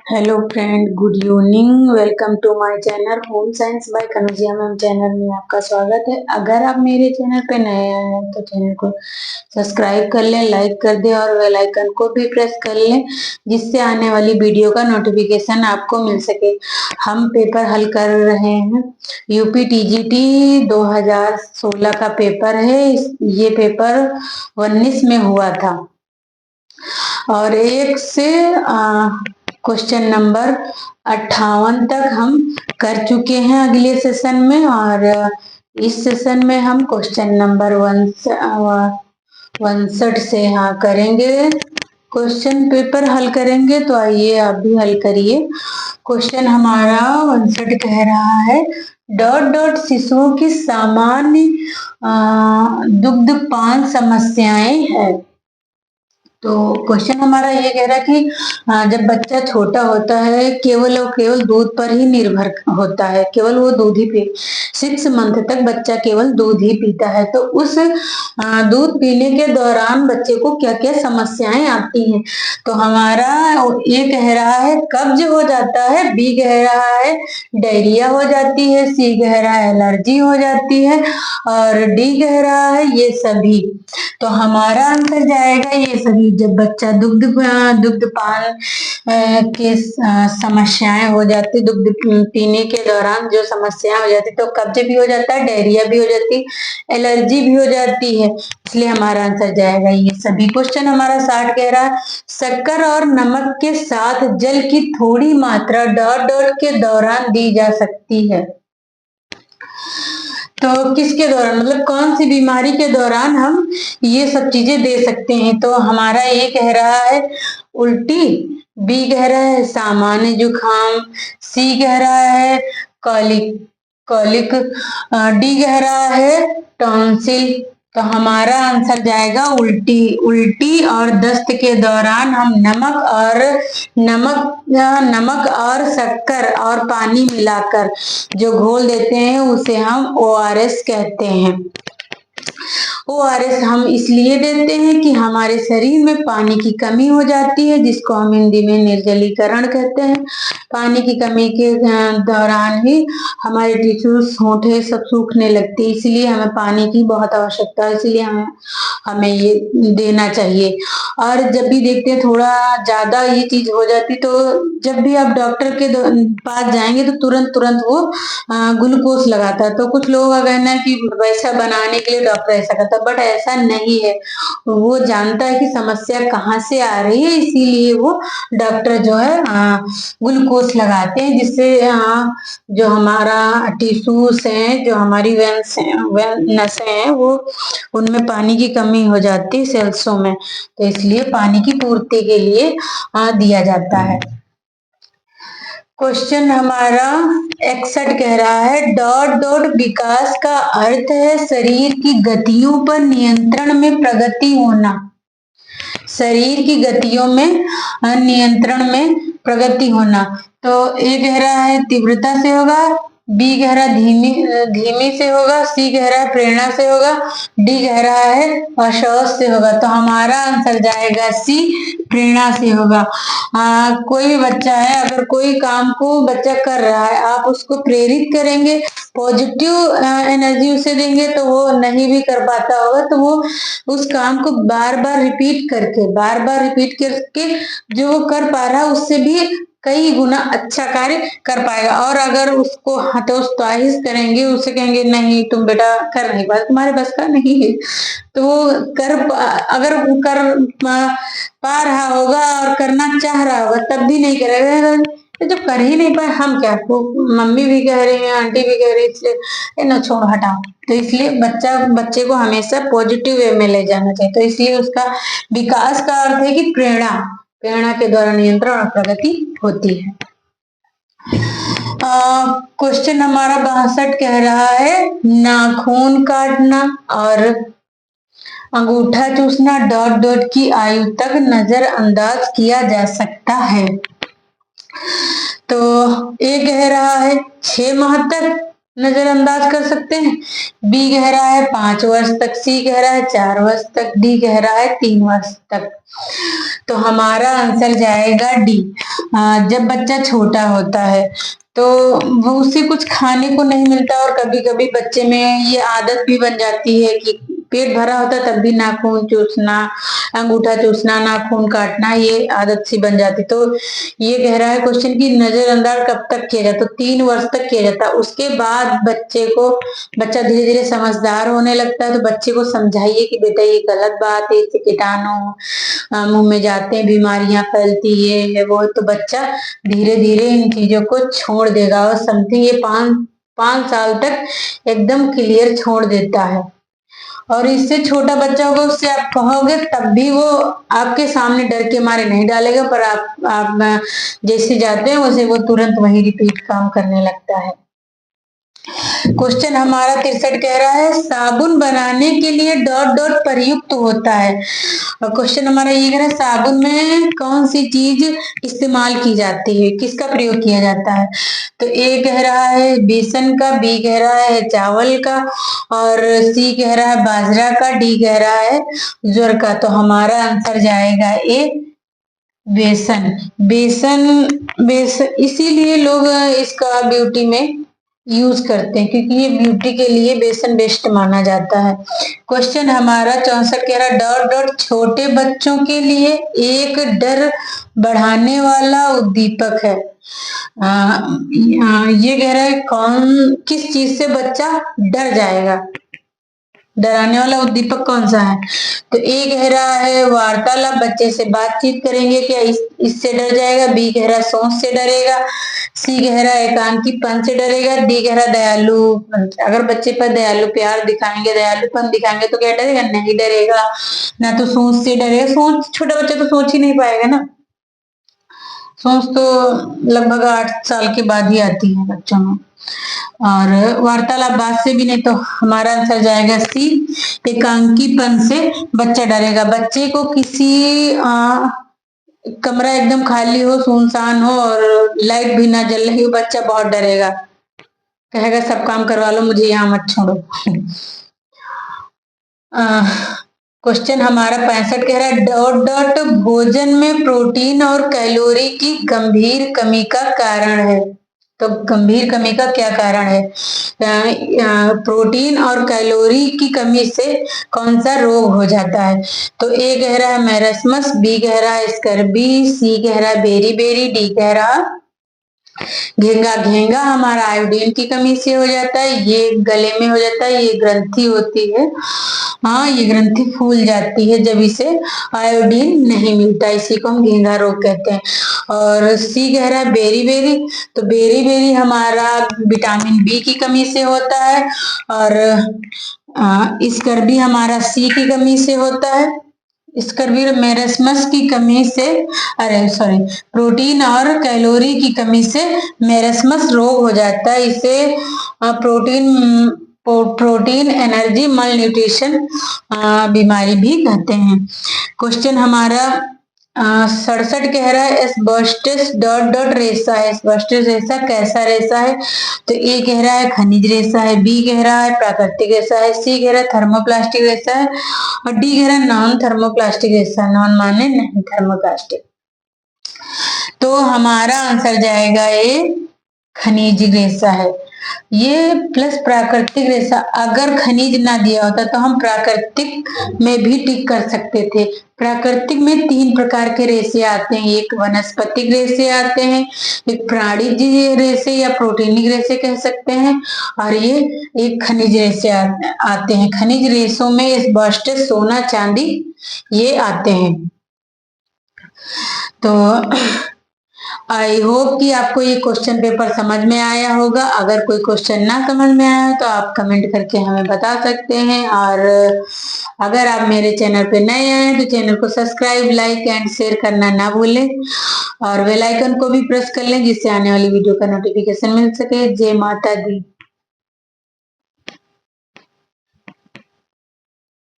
Hello friend, good evening. Welcome to my channel home science by Kanujia ma'am. Channel में आपका स्वागत है। अगर आप मेरे चैनल पे नए आए हैं तो चैनल को सब्सक्राइब कर लें, लाइक कर दें और बेल आइकन को भी प्रेस कर लें, जिससे आने वाली वीडियो का नोटिफिकेशन आपको मिल सके। हम पेपर हल कर रहे हैं। यूपी टीजीटी 2016 का पेपर है। ये पेपर 19 में हुआ था और 1 से क्वेश्चन नंबर 58 तक हम कर चुके हैं अगले सेशन में, और इस सेशन में हम क्वेश्चन नंबर 61 से करेंगे। क्वेश्चन पेपर हल करेंगे, तो आइए आप भी हल करिए। क्वेश्चन हमारा 61 कह रहा है, डॉट डॉट शिशुओं की सामान्य दुग्धपान समस्याएं हैं। तो क्वेश्चन हमारा ये कह रहा है कि जब बच्चा छोटा होता है केवल और केवल दूध पर ही निर्भर होता है, केवल वो दूध ही पी 6 मंथ तक बच्चा केवल दूध ही पीता है। तो उस दूध पीने के दौरान बच्चे को क्या क्या समस्याएं आती हैं। तो हमारा ये कह रहा है कब्ज हो जाता है, बी कह रहा है डायरिया हो जाती है, सी कह रहा है एलर्जी हो जाती है, और डी कह रहा है ये सभी। तो हमारा आंसर जाएगा ये सभी। जब बच्चा दुग्धपान के समस्याएं हो जाती, दुग्ध पीने के दौरान जो समस्याएं हो जाती, तो कब्ज भी हो जाता है, डायरिया भी हो जाती, एलर्जी भी हो जाती है, इसलिए हमारा आंसर जाएगा ये सभी। क्वेश्चन हमारा 60 कह रहा है, शक्कर और नमक के साथ जल की थोड़ी मात्रा डॉट डॉट के दौरान दी जा सकती है। तो किसके दौरान, मतलब कौन सी बीमारी के दौरान हम ये सब चीजें दे सकते हैं। तो हमारा ये कह रहा है उल्टी, बी कह रहा है सामान्य जुकाम, सी कह रहा है कॉलिक कॉलिक, डी कह रहा है टॉन्सिल। तो हमारा आंसर जाएगा उल्टी। उल्टी और दस्त के दौरान हम नमक और शक्कर और पानी मिलाकर जो घोल देते हैं उसे हम ORS कहते हैं। ORS हम इसलिए देते हैं कि हमारे शरीर में पानी की कमी हो जाती है, जिसको हम हिंदी में निर्जलीकरण कहते हैं। पानी की कमी के दौरान ही हमारे टिश्यूज होंठे सब सूखने लगती है, इसलिए हमें पानी की बहुत आवश्यकता है, इसलिए हमें ये देना चाहिए। और जब भी देखते हैं थोड़ा ज्यादा ये चीज हो जाती, तो जब भी आप डॉक्टर के पास जाएंगे तो तुरंत वो ग्लूकोज लगाता है। तो कुछ लोगों का कहना है कि वैसा बनाने के लिए डॉक्टर ऐसा करता है, बट ऐसा नहीं है। वो जानता है कि समस्या कहाँ से आ रही है, इसीलिए वो डॉक्टर जो है ग्लूकोज लगाते हैं, जिससे जो हमारा टिश्यूज हैं, जो हमारी नसें हैं, वो उनमें पानी की कमी हो जाती है सेल्सों में, तो इसलिए पानी की पूर्ति के लिए दिया जाता है। क्वेश्चन हमारा 61 कह रहा है, डॉट डॉट विकास का अर्थ है शरीर की गतियों पर नियंत्रण में प्रगति होना। शरीर की गतियों में नियंत्रण में प्रगति होना। तो ए कह रहा है तीव्रता से होगा, बी कह रहा है धीमी से होगा, सी कह रहा है प्रेरणा से होगा, डी कह रहा है औषध से होगा। तो हमारा आंसर जाएगा सी, प्रेरणा से होगा। कोई बच्चा है, अगर कोई काम को बच्चा कर रहा है, आप उसको प्रेरित करेंगे, पॉजिटिव एनर्जी उसे देंगे, तो वो नहीं भी कर पाता होगा, तो वो उस काम को बार बार रिपीट करके जो वो कर पा रहा है उससे भी कई गुना अच्छा कार्य कर पाएगा। और अगर उसको हतोत्साहित करेंगे, उसे कहेंगे नहीं तुम बेटा कर नहीं पा, तुम्हारे बस का नहीं है, तो वो अगर कर पा रहा होगा और करना चाह रहा होगा तब भी नहीं करेगा। तो जब कर ही नहीं पाए हम क्या, वो मम्मी भी कह रही है, आंटी भी कह रही है, इसलिए ना छोड़ हटाओ। तो इसलिए बच्चे को हमेशा पॉजिटिव वे में ले जाना चाहिए। तो इसलिए उसका विकास का अर्थ है कि प्रेरणा के द्वारा नियंत्रण और प्रगति होती है। क्वेश्चन हमारा 62 कह रहा है, नाखून काटना और अंगूठा चूसना डॉट डॉट की आयु तक नजरअंदाज किया जा सकता है। तो ए कह रहा है 6 माह तक, नजरअंदाज कर सकते हैं। बी कह रहा है 5 वर्ष तक, सी कह रहा है 4 वर्ष तक, डी कह रहा है 3 वर्ष तक। तो हमारा आंसर जाएगा डी। जब बच्चा छोटा होता है तो वो उसे कुछ खाने को नहीं मिलता और कभी कभी बच्चे में ये आदत भी बन जाती है कि पेट भरा होता तब भी नाखून चूसना, अंगूठा चूसना, नाखून काटना, ये आदत सी बन जाती। तो ये कह रहा है क्वेश्चन की नजरअंदाज कब तक किया जाता, तो 3 वर्ष तक किया जाता। उसके बाद बच्चा धीरे धीरे समझदार होने लगता है, तो बच्चे को समझाइए कि बेटा ये गलत बात है, इससे कीटाणु मुंह में जाते हैं, बीमारियां फैलती है वो, तो बच्चा धीरे धीरे इन चीजों को छोड़ देगा और समथिंग ये 5 साल तक एकदम क्लियर छोड़ देता है। और इससे छोटा बच्चा होगा उससे आप कहोगे तब भी वो आपके सामने डर के मारे नहीं डालेगा, पर आप जैसे जाते हैं वैसे वो तुरंत वही रिपीट काम करने लगता है। क्वेश्चन हमारा 63 कह रहा है साबुन बनाने के लिए डॉट डॉट प्रयुक्त होता है। और क्वेश्चन हमारा ये कह रहा है साबुन में कौन सी चीज इस्तेमाल की जाती है, किसका प्रयोग किया जाता है। तो ए कह रहा है बेसन का, बी कह रहा है चावल का, और सी कह रहा है बाजरा का, डी कह रहा है ज्वार का। तो हमारा आंसर जाएगा ए बेसन। बेसन इसीलिए लोग इसका ब्यूटी में यूज करते हैं क्योंकि ये ब्यूटी के लिए बेसन बेस्ट माना जाता है। क्वेश्चन हमारा 64 कह रहा डॉट डॉट छोटे बच्चों के लिए एक डर बढ़ाने वाला उद्दीपक है। ये कह रहा है किस चीज से बच्चा डर जाएगा, डराने वाला उद्दीपक कौन सा है। तो ए कह रहा है वार्तालाप, बच्चे से बातचीत करेंगे क्या इससे डर जाएगा, बी कह रहा है सोच से डरेगा, सी कह रहा है एकांकीपन से डरेगा, डी कह रहा है दयालु, अगर बच्चे पर दयालु प्यार दिखाएंगे, दयालुपन दिखाएंगे तो क्या डरेगा, नहीं डरेगा। ना तो सोच से डरेगा, सोच छोटा बच्चा तो सोच ही नहीं पाएगा ना, सोच तो लगभग 8 साल के बाद ही आती है बच्चों में, और वार्तालाप बात से भी नहीं। तो हमारा आंसर जाएगा सी एकांकीपन से बच्चा डरेगा। बच्चे को किसी कमरा एकदम खाली हो, सुनसान हो और लाइट भी ना जल रही हो, बच्चा बहुत डरेगा, कहेगा सब काम करवा लो मुझे यहाँ मत छोड़ो। क्वेश्चन हमारा 65 कह रहा है डॉट डॉट भोजन में प्रोटीन और कैलोरी की गंभीर कमी का कारण है। तो गंभीर कमी का क्या कारण है, प्रोटीन और कैलोरी की कमी से कौन सा रोग हो जाता है। तो ए कह रहा है मैरस्मस, बी कह रहा है स्कर्बी, सी कह रहा है बेरी बेरी, डी कह रहा घेंगा। घेंगा हमारा आयोडीन की कमी से हो जाता है, ये गले में हो जाता है, ये ग्रंथि होती है, हाँ ये ग्रंथि फूल जाती है जब इसे आयोडीन नहीं मिलता, इसी को हम घेंगा रोग कहते हैं। और सी कह रहा है बेरी बेरी, तो बेरी बेरी हमारा विटामिन बी की कमी से होता है, और स्कर्बी हमारा सी की कमी से होता है, स्कर्बी मेरस्मस की कमी से, प्रोटीन और कैलोरी की कमी से मेरस्मस रोग हो जाता है। इसे प्रोटीन एनर्जी मल न्यूट्रिशन बीमारी भी कहते हैं। क्वेश्चन हमारा 67 कह रहा है एस्बेस्टस डॉट डॉट रेशा है। एस्बेस्टस रेशा कैसा रेशा है, तो ए कह रहा है खनिज रेशा है, बी कह रहा है प्राकृतिक रेशा है, सी कह रहा है थर्मोप्लास्टिक रेशा है, और डी कह रहा है नॉन थर्मोप्लास्टिक रेशा। नॉन माने नहीं, थर्मोप्लास्टिक। तो हमारा आंसर जाएगा ए खनिज रेशा है। ये प्लस प्राकृतिक रेशा, अगर खनिज ना दिया होता तो हम प्राकृतिक में भी टिक कर सकते थे। प्राकृतिक में 3 प्रकार के रेशे आते हैं, एक वनस्पतिक रेशे आते हैं, एक प्राणिज रेशे या प्रोटीनिक रेशे कह सकते हैं, और ये एक खनिज रेशे आते हैं। खनिज रेशों में एस्बेस्टस, सोना, चांदी ये आते हैं। तो आई होप कि आपको ये क्वेश्चन पेपर समझ में आया होगा। अगर कोई क्वेश्चन ना समझ में आया तो आप कमेंट करके हमें बता सकते हैं, और अगर आप मेरे चैनल पे नए आए तो चैनल को सब्सक्राइब, लाइक एंड शेयर करना ना भूलें, और बेल आइकन को भी प्रेस कर लें जिससे आने वाली वीडियो का नोटिफिकेशन मिल सके। जय माता दी।